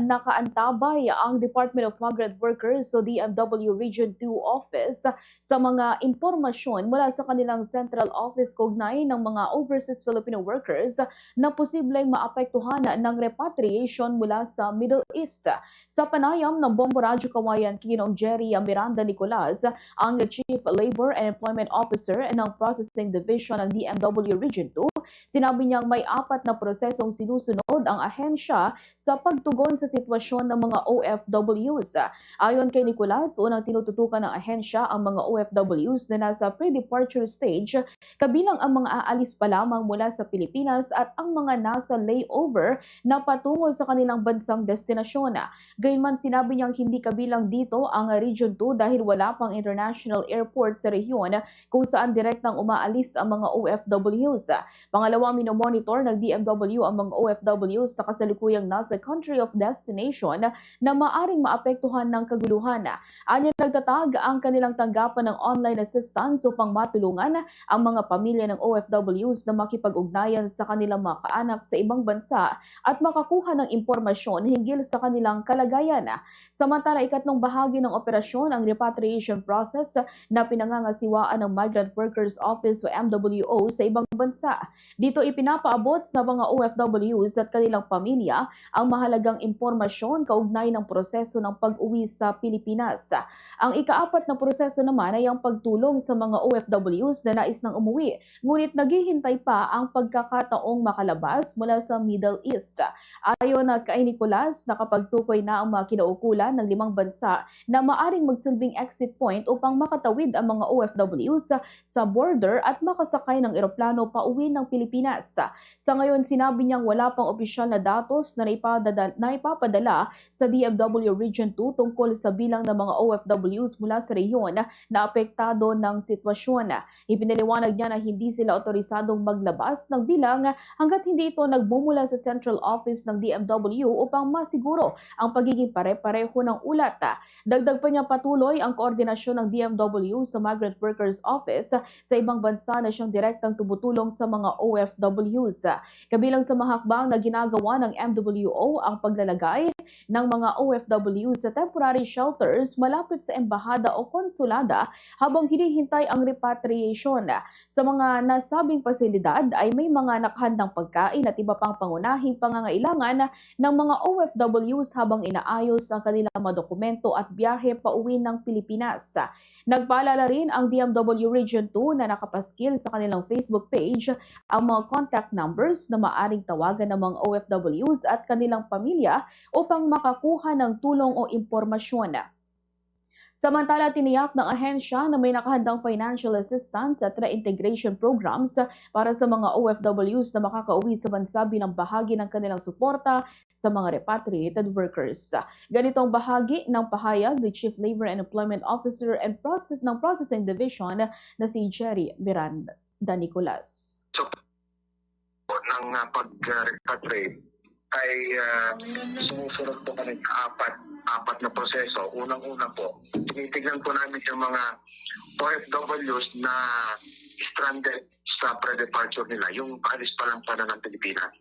nakaantabay ang Department of Migrant Workers o DMW Region 2 Office sa mga impormasyon mula sa kanilang central office kaugnay ng mga overseas Filipino workers na posibleng maapektuhan ng repatriation mula sa Middle East. Sa panayam ng Bombo Radyo Kawayan, Kinong Jerry Miranda Nicolas, ang Chief Labor and Employment Officer ng Processing Division ng DMW Region 2, sinabi niyang may 4 na prosesong sinusunod ang ahensya sa pagtugon sa sitwasyon ng mga OFWs. Ayon kay Nicolas, unang tinututukan ng ahensya ang mga OFWs na nasa pre-departure stage, kabilang ang mga aalis pa lamang mula sa Pilipinas at ang mga nasa layover na patungo sa kanilang bansang destinasyon. Gayunman, sinabi niyang hindi kabilang dito ang Region 2 dahil wala pang international airport sa rehiyon kung saan direktang umaalis ang mga OFWs. Pangalawa, minomonitor ng DMW ang mga OFWs na kasalukuyang nasa country of destination na maaring maapektuhan ng kaguluhan. Anya, nagtatag ang kanilang tanggapan ng online assistance upang matulungan ang mga pamilya ng OFWs na makipag-ugnayan sa kanilang mga kaanak sa ibang bansa at makakuha ng impormasyon hinggil sa kanilang kalagayan. Samantala, ikatlong bahagi ng operasyon ang repatriation process na pinangangasiwaan ng Migrant Workers Office o MWO sa ibang bansa. Dito ipinapaabot sa mga OFWs at kanilang pamilya ang mahalagang impormasyon kaugnay ng proseso ng pag-uwi sa Pilipinas. Ang ika-4 na proseso naman ay ang pagtulong sa mga OFWs na nais nang umuwi, ngunit naghihintay pa ang pagkakataong makalabas mula sa Middle East. Ayon kay Nicolas, nakapagtukoy na ang mga kinaukulan ng 5 bansa na maaring magsilbing exit point upang makatawid ang mga OFWs sa border at makasakay ng eroplano pauwi ng Pilipinas. Sa ngayon, sinabi niyang wala pang opisyal na datos na ipapadala sa DMW Region 2 tungkol sa bilang ng mga OFWs mula sa rehiyon na apektado ng sitwasyon. Ipinaliwanag niya na hindi sila otorisadong maglabas ng bilang hanggat hindi ito nagmumula sa central office ng DMW upang masiguro ang pagiging pare-pareho ng ulat. Dagdag pa niya, patuloy ang koordinasyon ng DMW sa Migrant Workers Office sa ibang bansa na siyang direktang tumutulong sa mga OFWs. Kabilang sa mahakbang na ginagawa ng MWO ang paglalagay ng mga OFWs sa temporary shelters malapit sa embahada o konsulada habang hinihintay ang repatriation. Sa mga nasabing pasilidad ay may mga nakahandang pagkain at iba pang pangunahing pangangailangan ng mga OFWs habang inaayos ang kanilang mga dokumento at biyahe pauwi ng Pilipinas. Nagpaalala rin ang DMW Region 2 na nakapaskil sa kanilang Facebook page ang mga contact numbers na maaring tawagan ng mga OFWs at kanilang pamilya upang makakuha ng tulong o impormasyon. Samantala, tiniyak ng ahensya na may nakahandang financial assistance at reintegration programs para sa mga OFWs na makakauwi sa bansa bilang bahagi ng kanilang suporta sa mga repatriated workers. Ganitong bahagi ng pahayag ni Chief Labor and Employment Officer and Processing Division na si Jerry Miranda Nicolas. So, ng pag-repatriate ay sumusunod po kami apat na proseso. Unang-una po, tinitignan po namin yung mga OFWs na stranded sa pre-departure nila, yung paalis pa lang sana ng Pilipinas.